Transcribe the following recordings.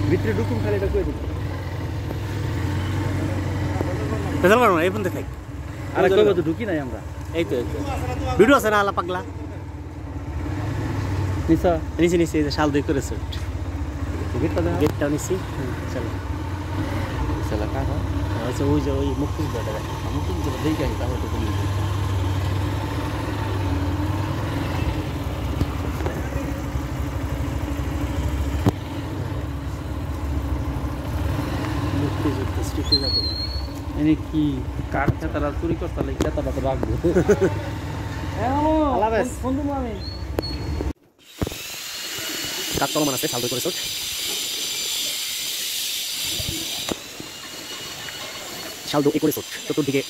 ভিতরে ঢুকুন খালি এটা কই দিই পেছাল করো না এই পর্যন্ত থাক আরে কইবো তো ঢুকি নাই আমরা এই তো ভিডিও আছে না আলা পাগলা নিসা নিচে নিচে এই যে শাল দুই করেছে গেটটা নিচে চলো চলা কাকা আচ্ছা ওই যে ওই মুক্তি দাদা মুক্তি তো দেখি আই তাহলে তো বলি মুক্তি যুদ্ধ স্ট্রিটে যাবে এনে কি কার খেতারা চুরি করতালে খেতাটা তো রাখবো আল্লাহ হাফেজ বন্ধু আমি কাজ চলমান আছে শাল দুই করেছে শাল দুই করেছে চতুর্দিকে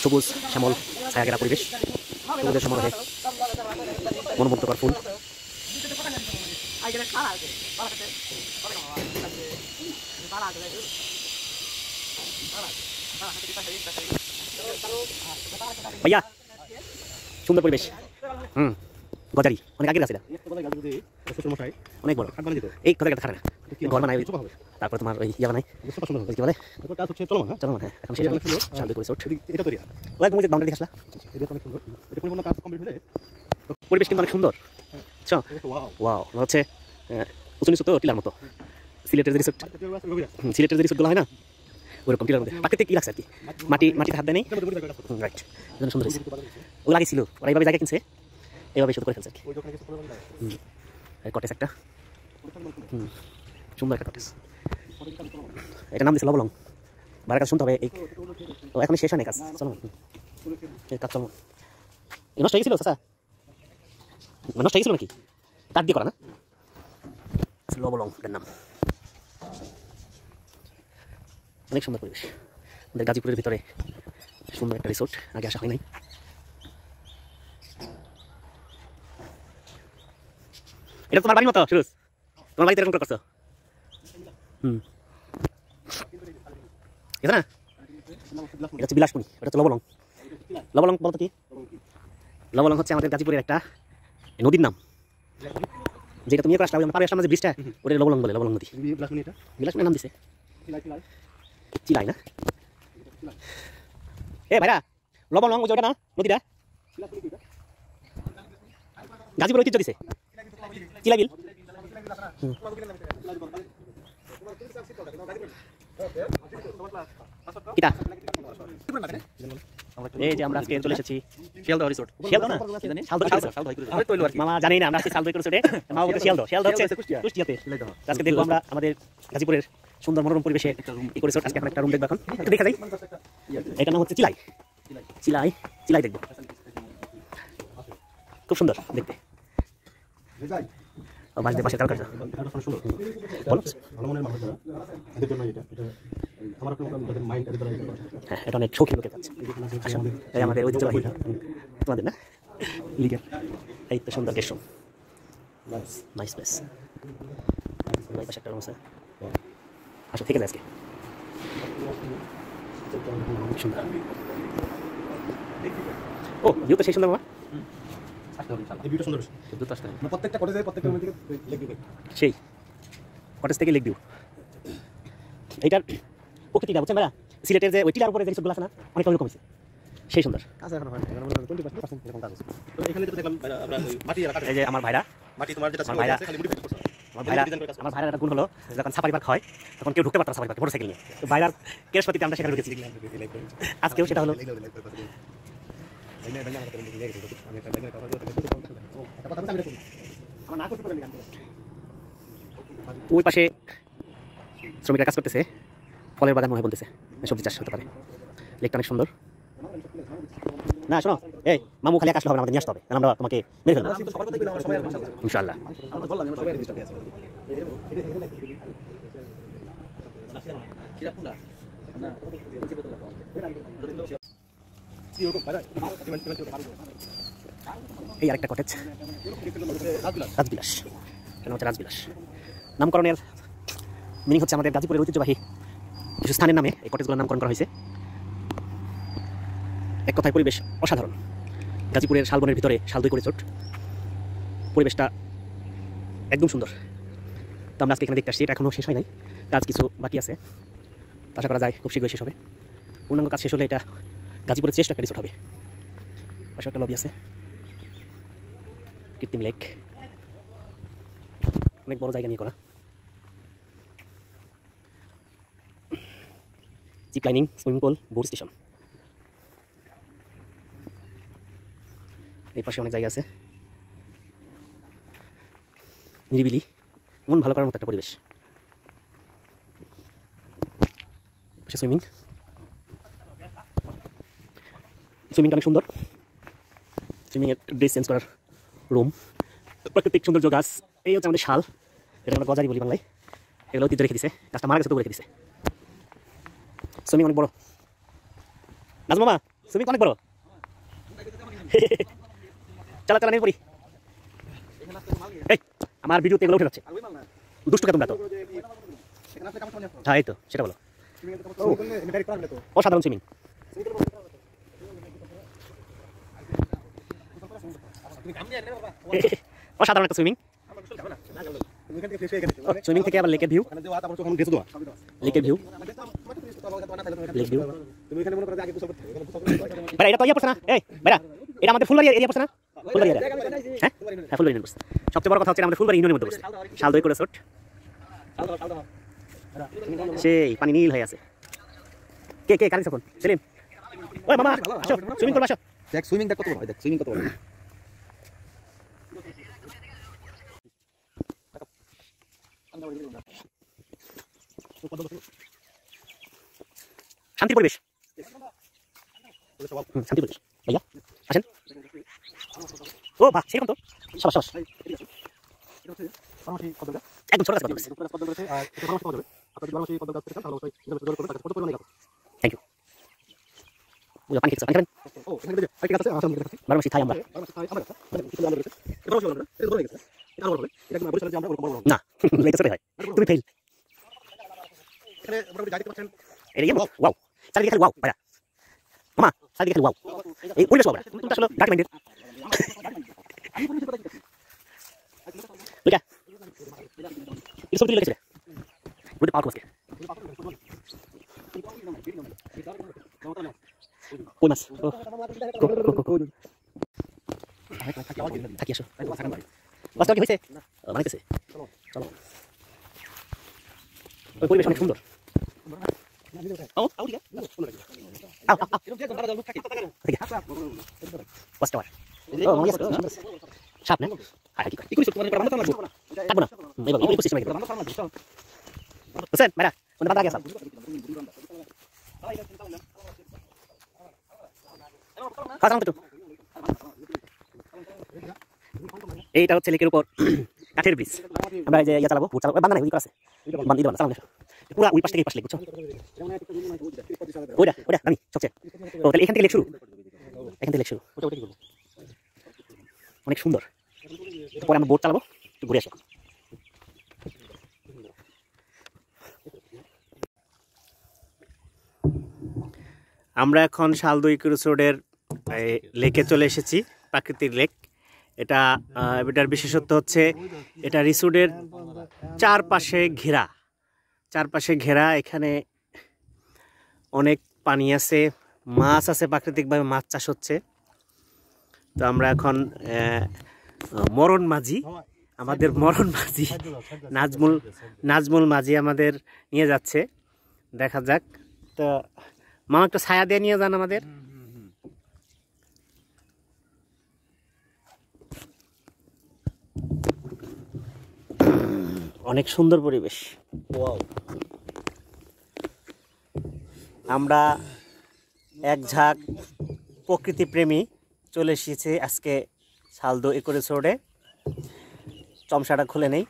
সবুজ শ্যামল ছায়াঘেরা পরিবেশ সবুজের সমারোহে মনোমুগ্ধকর ফুল ভাইয়া সুন্দর পরিবেশ গজারি অনেক আগের আছে অনেক বড় এই কথা খারাপ না ঘর বানাই তারপরে তোমার ওই ইয়া বানাই কি বলে চলো হ্যাঁ এখন শেষ হলো শাল করে শট এটা তৈরি ওই তুমি যে বাউন্ডারি আসলা এটা অনেক সুন্দর এটা পরিপূর্ণ কাজ কমপ্লিট হলে পরিবেশ কিন্তু অনেক সুন্দর আচ্ছা ওয়াও হচ্ছে উঁচু নিচু তো টিলার মতো সিলেটের যে রিসোর্ট রিসোর্টগুলো হয় না ওরকম টিলার মধ্যে প্রাকৃতিক কি লাগছে আর কি মাটিতে হাত দেয় নেই রাইট সুন্দর হয়েছে ও লাগিয়েছিল ওরা এইভাবে জায়গা কিনছে এইভাবে শুধু করে ফেলছে আর কি কটেজ একটা সুন্দর একটা কটেজ এটা নাম দিয়েছে লবলং বারের কাজ শুনতে হবে এই এখন শেষ হয় না কাজ চলো কাজ চলো নষ্ট হয়ে গেছিল চাচা নষ্ট হয়ে গেছিল নাকি কাঠ দিয়ে করা না লবলং এটার নাম অনেক সুন্দর পরিবেশ আমাদের গাজীপুরের ভিতরে সুন্দর একটা রিসোর্ট আগে আসা হয় নাই এটা তোমার বাড়ির মতো সুরজ তোমার বাড়িতে এরকম করছো এটা না এটা হচ্ছে বিলাসমণি এটা হচ্ছে লবলং লবলং বলতো কি লবলং হচ্ছে আমাদের গাজীপুরের একটা নদীর নাম যেটা তুমি আসলে পারে আসলাম যে ব্রিজটা ওটা লবলং বলে লবলং নদী বিলাসমণি নাম দিছে চিলাই না এ ভাইরা লবলং ওই ওটা না নদীটা গাজীপুর ঐতিহ্য দিছে চিলাই বিল কিটা এই যে আমরা আজকে চলে এসেছি শিয়ালদহ রিসোর্ট শিয়ালদহ না কি জানি শালদহ মামা জানি না আমরা আজকে শালদহ রিসোর্টে মামা বলতে শিয়ালদহ হচ্ছে কুষ্টিয়াতে আজকে দেখবো আমরা আমাদের গাজীপুরের সুন্দর মনোরম পরিবেশে এই রিসোর্ট আজকে এখন একটা রুম দেখবো এখন একটু দেখা যাই এটার নাম হচ্ছে চিলাই চিলাই চিলাই দেখবো খুব সুন্দর দেখতে বাড়িতে পাশে তার কাছে হ্যাঁ এটা অনেক শৌখিন লোকের কাছে এই আমাদের ঐতিহ্যবাহী তোমাদের না লিগের এই তো সুন্দর গেস্ট রুম নাইস প্লেস পাশে একটা রুম আছে আসো থেকে যায় আজকে সুন্দর ও ভিউ তো সেই সুন্দর বাবা সেই কটেজ থেকে লেক ভিউ এইটার প্রকৃতিটা বুঝছেন ভাইরা সিলেটের যে ওই টিলার উপরে যে রিসোর্টগুলো আছে না অনেকটা ওরকম হয়েছে সেই সুন্দর এই যে আমার ভাইরা আমার ভাইরার একটা গুণ হলো যখন সাফারি পার্ক হয় তখন কেউ ঢুকতে পারতো সাফারি পার্কে মোটরসাইকেল নিয়ে তো ভাইরার কেশপতিতে আমরা সেখানে ঢুকেছি আজকেও সেটা হলো ওই পাশে শ্রমিকরা কাজ করতেছে ফলের বাগান মনে হয় বলতেছে সবজি চাষ হতে পারে লেকটা অনেক সুন্দর না শোনো এই মামু খালি আকাশ হবে না আমাদের নিয়ে আসতে হবে আমরা তোমাকে মেরে ফেলবো ইনশাআল্লাহ এই আরেকটা কটেজ রাজবিলাস এটা হচ্ছে রাজবিলাস নামকরণের মিনিং হচ্ছে আমাদের গাজীপুরের ঐতিহ্যবাহী কিছু স্থানের নামে এই কটেজগুলোর নামকরণ করা হয়েছে এক কথায় পরিবেশ অসাধারণ গাজীপুরের শালবনের ভিতরে শালদই রিসোর্ট পরিবেশটা একদম সুন্দর তো আমরা আজকে এখানে দেখতে আসছি, এটা এখনও শেষ হয় নাই, কাজ কিছু বাকি আছে, আশা করা যায় খুব শীঘ্রই শেষ হবে। পূর্ণাঙ্গ কাজ শেষ হলে এটা গাজীপুরের চেষ্টা একটা রিসোর্ট হবে। পাশে একটা লবি আছে, কৃত্রিম লেক, অনেক বড় জায়গা নিয়ে করা। Zip lining, swimming pool, boat station. এই পাশে অনেক জায়গা আছে, নিরিবিলি, মন ভালো করার মতো একটা পরিবেশ। সুইমিংটা অনেক সুন্দর, সুইমিংয়ের ড্রেস চেঞ্জ করার রুম, প্রাকৃতিক সৌন্দর্য, গাছ, এই হচ্ছে আমাদের শাল, এটা আমরা গজারি বলি বাংলায়, এগুলো ঐতিহ্য রেখে দিছে, গাছটা মারা গেছে তবু রেখে দিছে। সুইমিং অনেক বড়, নাজ মামা সুইমিং অনেক বড়। চালা চালা নেই পড়ি, এই আমার ভিডিওতে এগুলো উঠে যাচ্ছে, দুষ্টু কে তোমরা তো। হ্যাঁ এই তো সেটা বলো, অসাধারণ সুইমিং। অসাধারণ একটা সুইমিং। সুইমিং থেকে আবার লেকের ভিউ, লেকের ভিউ, লেক ভিউ। ভাই এটা তো ইয়া পড়ছে না, এই ভাইরা এটা আমাদের ফুলবাড়ি এরিয়া পড়ছে না? ফুলবাড়ি এরিয়া, হ্যাঁ হ্যাঁ ফুলবাড়ি ইউনিয়ন পড়ছে। সবচেয়ে বড় কথা হচ্ছে আমাদের ফুলবাড়ি ইউনিয়নের মধ্যে পড়ছে, শালদই করে রিসোর্ট, সেই পানি নীল হয়ে আছে। কে কে কারেন্ট এখন সেলিম, ওই মামা আসো সুইমিং করবে, আসো। দেখ সুইমিং দেখ কত বড়, দেখ সুইমিং কত বড়। শান্তি পরিবেশ, শান্তি পরিবেশ। ভাইয়া আসেন। ও বাহ সেরকম তো, সাবাস সাবাস, একদম ছোট গাছ কথা বলছে। Thank you. বুঝো পানি খেতে পানি খাবেন? বারমাসি খাই আমরা না, লেগে ছোট হয়, তুমি ফেল। ওয়াও চারিদিকে খালি ওয়াও ভাইয়া, মামা চারিদিকে খালি ওয়াও, এই পরিবেশ ওয়াও। তুমি তো আসলে ডার্টি মাইন্ডেড। বুঝা এটা সব লেগেছে বুঝতে পারো আজকে কই মাছ থাকি আসো বাসটা কি হয়েছে বানাইতেছে, চলো। ওই পরিবেশ অনেক সুন্দর। সাপ না কাটবো না বুঝছেন ভাইরা বাদ আগে এইটা হচ্ছে লেকের উপর কাঠের ব্রিজ। আমরা যে ইয়া চালাবো বুট চালাবো, বান্ধা নাই ওই আছে বান্ধি দেবো চালাবো পুরা ওই পাশ থেকে এই পাশ লেক, বুঝছো? ওইটা ওইটা আমি সবচেয়ে ও তাহলে এখান থেকে লেক শুরু, এখান থেকে লেক শুরু, অনেক সুন্দর। পরে আমরা বোট চালাবো, একটু ঘুরে আসো। আমরা এখন শালদই রিসোর্টের লেকে চলে এসেছি, প্রাকৃতিক লেক। এটার বিশেষত্ব হচ্ছে এটা রিসোর্টের চারপাশে ঘেরা, এখানে অনেক পানি আছে, মাছ আছে, প্রাকৃতিকভাবে মাছ চাষ হচ্ছে। তো আমরা এখন আমাদের মরণ মাঝি নাজমুল মাঝি আমাদের নিয়ে যাচ্ছে, দেখা যাক। তো মামা একটা ছায়া দিয়ে নিয়ে যান আমাদের। অনেক সুন্দর পরিবেশ, আমরা এক ঝাঁক প্রকৃতি প্রেমী চলে এসেছি আজকে শালদো ইকো রিসোর্টে। চমসাটা খুলে নেই,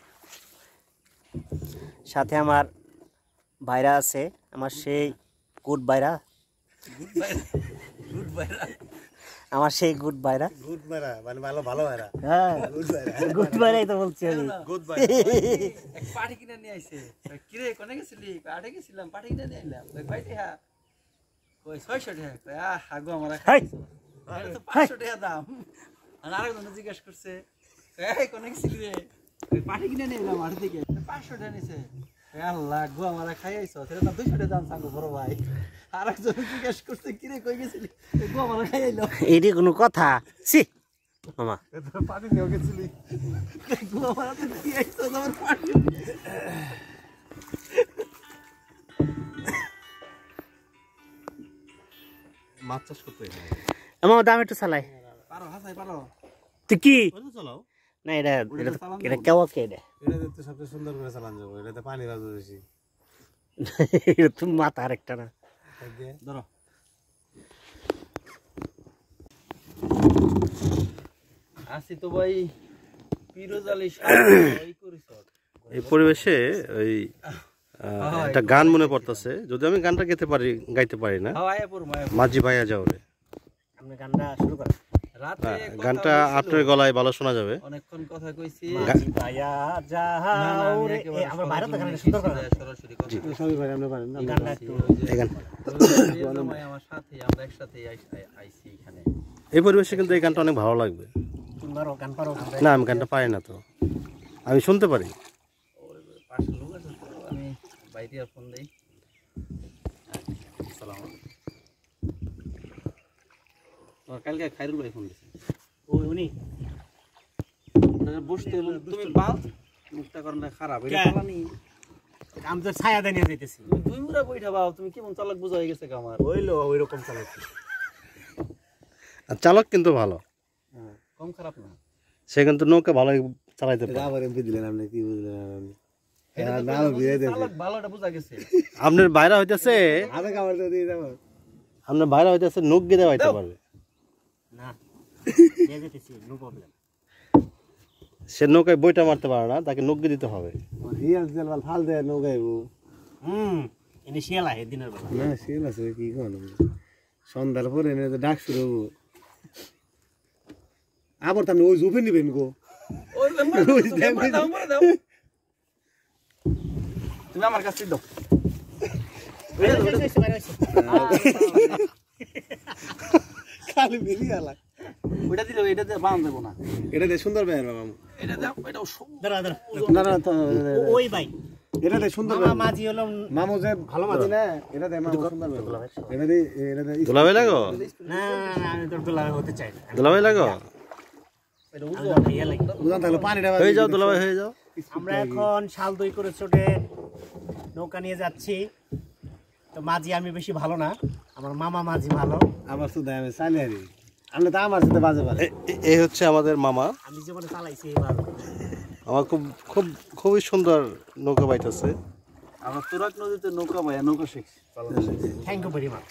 সাথে আমার ভাইরা আছে, আমার সেই গুড ভাইরা, আমার সেই গুড ভাইরা মানে ভালো ভাইরা, হ্যাঁ গুড ভাইরাই তো বলছি আমি। গুড ভাইরা পাটি কিনে নিয়ে আইছে, কি রে কোনে গেছিলি? পাটি গেছিলাম, পাটি কিনে নিয়ে আইলাম। ওই ভাইটি হ্যাঁ কই 600 টাকা, কই হাগো আমরা খাইছো, আরে তো 500 টাকা দাম। আর আরেকজন জিজ্ঞাসা করছে এই কোনে গেছিলি রে? ওই পাটি কিনে নিয়ে এলাম মাঠ থেকে। 500 টাকা নিছে আল্লাহ গো আমারে খাইয়াইছো সেটা তো 200 টাকা দাম সাঙ্গো বড় ভাই আরেকজন জিজ্ঞেস করছে কি রে কই গেছিলি গো আমারে খাইয়াইলো এইটি কোনো কথা সি মামা পানি নিয়ে গেছিলি গো আমারে তো খাইয়াইছো আমার পানি মাছ চাষ করতে আমার দাম একটু চালাই পারো হাসাই পারো তুই কি চালাও না এটা এটা কেউ কে এটা এটা তো সবচেয়ে সুন্দর করে চালান যাবো এটাতে পানি বাজবে বেশি এটা তো মাথা আরেকটা না ধরো আসি তো ভাই পিরোজ আলী সাই করিস এই পরিবেশে ওই একটা গান মনে পড়তেছে যদি আমি গানটা গাইতে পারি না হাওয়ায় পড়মায় মাঝি ভাইয়া যাও রে আপনি গানটা শুরু করেন রাতে গানটা আপনার গলায় ভালো শোনা যাবে অনেকক্ষণ কথা কইছি ভাইয়া যাও রে আমার বাইরে তো গানটা সুন্দর করে সরাসরি কথা সবই পারি আমরা পারেন না এই গানটা একটু এই গান ভাই আমার সাথে আমরা একসাথে আইছি এখানে এই পরিবেশে কিন্তু এই গানটা অনেক ভালো লাগবে সুন্দর গান পারো না আমি গানটা পারি না তো আমি শুনতে পারি পাশে লোক আছে তো, আমি বাইরে আর ফোন দেই আসসালামু আলাইকুম তোমার কালকে খাইরুল ভাই ফোন দিছে ওই উনি বসতে তুমি বাল মুখটা করেন না খারাপ এটা কে? চালানি আমি তো ছায়া দানিয়ে যাইতেছি তুমি দুই মুরা বইটা বাও তুমি কেমন চালাক বোঝা হয়ে গেছে আমার হইলো ওইরকম চালাচ্ছি আর চালক কিন্তু ভালো কম খারাপ না সে কিন্তু নৌকা ভালো চালাইতে পারে আবার এমপি দিলেন আপনি কি বুঝলেন আপনি এটা তো না কইলো বিয়ে যে দেন চালাক ভালোটা বোঝা গেছে আপনার বাইরা হইতেছে আধা খাবার তো দিয়ে যাবো আপনার বাইরা হইতেছে নৌক গেদে হইতে পারবে না নিয়ে যেতেছি নো প্রবলেম সে নৌকায় বইটা মারতে পারে না তাকে নৌকে দিতে হবে হিয়াল তেল ফাল দেয় নৌকাইবো এনে শিয়ালা এই দিনের বেলা না শিয়াল আছে কি কোন সন্ধ্যার পরে এনে তো ডাক শুরু হবো আবার তো আপনি ওই জুপে নিবেন গো ওই নাম্বার দাও তুমি আমার কাছে দাও খালি বেরিয়ে আলা ওইটা দিলে এটা দিয়ে বাঁধ দেবো না এটা দিয়ে সুন্দর বের বাবা এটা দাও এটাও দাঁড়া দাঁড়া না না তো ওই ভাই এটা দিয়ে সুন্দর মামা মাঝি হলো মামু যে ভালো মাঝি না এটা দিয়ে মামু সুন্দর বের এটা দিয়ে দুলাভাই লাগো না আমি তোর গোলামে হতে চাই না দুলাভাই লাগো এটা আমি তো ভাইয়া লাগি বুঝান তাহলে পানিটা হয়ে যাও দুলাভাই হয়ে যাও আমরা এখন শাল দই করে ছোটে নৌকা নিয়ে যাচ্ছি তো মাঝি আমি বেশি ভালো না আমার মামা মাঝি ভালো আমার শুধু আমি চালিয়ে দিই আপনি তো আমার সাথে বাজে পারে এই হচ্ছে আমাদের মামা আমি জীবনে চালাইছি এবার আমার খুবই সুন্দর নৌকা বাইতেছে আমরা তুরাক নদীতে নৌকা ভাই নৌকা শিখছি থ্যাংক ইউ ভেরি মাচ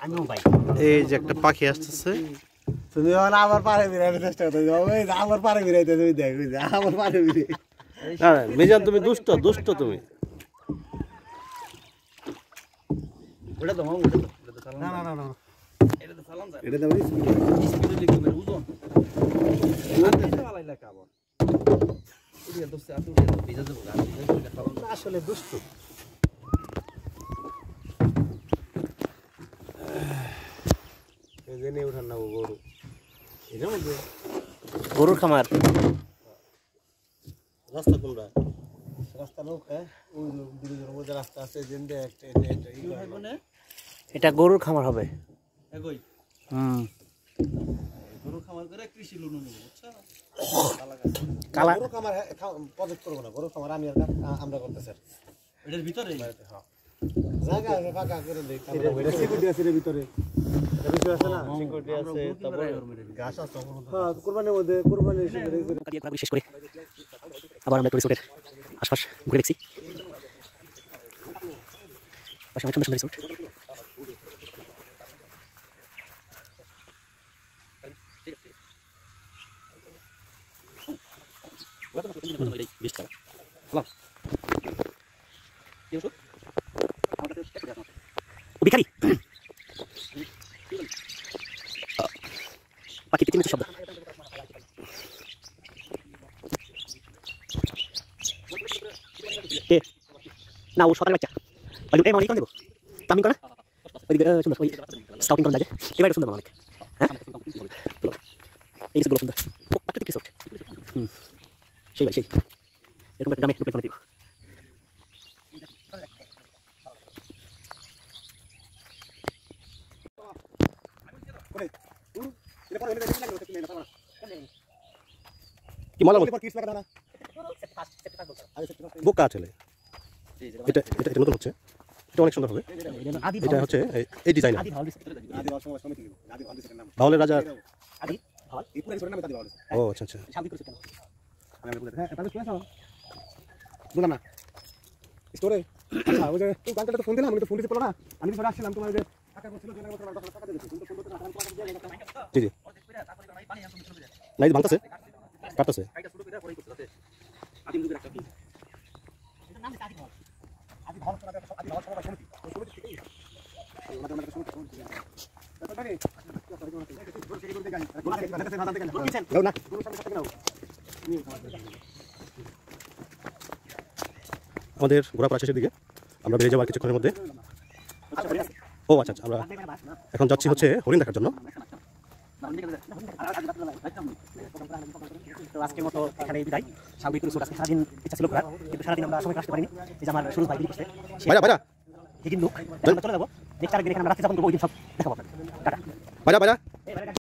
আমিও ভাই এই যে একটা পাখি আসতেছে তুমি এখন আমার পারে বেরাইতে চেষ্টা করতে ওই আমার পারে বেরাইতে তুমি দেখ ওই যে আমার পারে বেরিয়ে না না, মিজান তুমি দুষ্ট তুমি ওটা তো মামু এটা তো চালান না না না না এটা তো চালান যায় এটা তো বলি স্পিডে লিখবে ওজন আর এটা ভালো লাগে আবার ওই তো সে আতুরে ভিজা দেবো গান ভিজা চালান আসলে দুষ্টু এই যে নিয়ে উঠান না ও গরু এটার মধ্যে গরুর খামার রাস্তা কোনটা রাস্তা লোক হ্যাঁ ওই ব্রিজের মধ্যে রাস্তা আছে যেতে একটা এটা গরুর খামার হবে এগোই হুম গরু খামার করে কৃষি লোন নেব বুঝছো কালা গরু খামার প্রজেক্ট করবো না গরু খামার আমি আর আমরা করতে স্যার এটার ভিতরে জায়গা আছে ফাঁকা করে দেই এটা সিকিউরিটি আছে এর ভিতরে এটা ভিতরে আছে না সিকিউরিটি আছে তারপরে গাছ আছে হ্যাঁ কুরবানির মধ্যে কুরবানি শেষ করে আবার আমরা রিসোর্টের আশপাশ ঘুরে দেখছি পাশে অনেক সুন্দর সুন্দর রিসোর্ট ভিখারি পাখি কিচিমিচি শব্দ না ও সকালে বাচ্চা এই মালিক দেবো তামিং করে ওইদিকে সুন্দর ওই স্কাউটিং করে লাগে এবার সুন্দর অনেক হ্যাঁ এই সুন্দর সুন্দর প্রাকৃতিক রিসোর্ট সেই ভাই সেই এরকম একটা গ্রামে রূপে দিব কি মজা বলছে কিস লাগা না বোকা ছেলে এটা এটা এটা নতুন হচ্ছে এটা অনেক সুন্দর হবে এটা হচ্ছে এই ডিজাইন আদি ভালো সময় সমিতি আদি ভালো সেটার নাম বাউলের রাজা আদি ভালো এই পুরো সেটার নাম আদি ভালো ও আচ্ছা আচ্ছা আমি বলে হ্যাঁ তাহলে শুনে যাও বুঝলাম না স্টোরে আচ্ছা ওই যে তুই কালকে তো ফোন দিলাম আমি তো ফোন দিতে পারলাম না আমি তো আসছিলাম তোমার যে টাকা বলছিল যে টাকা দিতে কিন্তু ফোন করতে না আমি টাকা দিয়ে গেলাম জি জি নাই ভাঙতেছে কাটতেছে আমাদের ঘোরাফেরা শেষের দিকে আমরা বেরিয়ে যাবো আর কিছুক্ষণের মধ্যে ও আচ্ছা আচ্ছা আমরা এখন যাচ্ছি হচ্ছে হরিণ দেখার জন্য তো আজকের মতো এখানে বিদায় সাময়িক কিছু আজকে সারাদিন ইচ্ছা ছিল ঘোরার কিন্তু সারাদিন আমরা সময় আসতে পারিনি এই যে আমার শুরু ভাই করতে ভাইরা হিগিন লুক আমরা চলে যাবো নেক্সট আরেকদিন এখানে আমরা রাত্রি যাপন করবো ওই দিন সব দেখাবো টাটা ভাইরা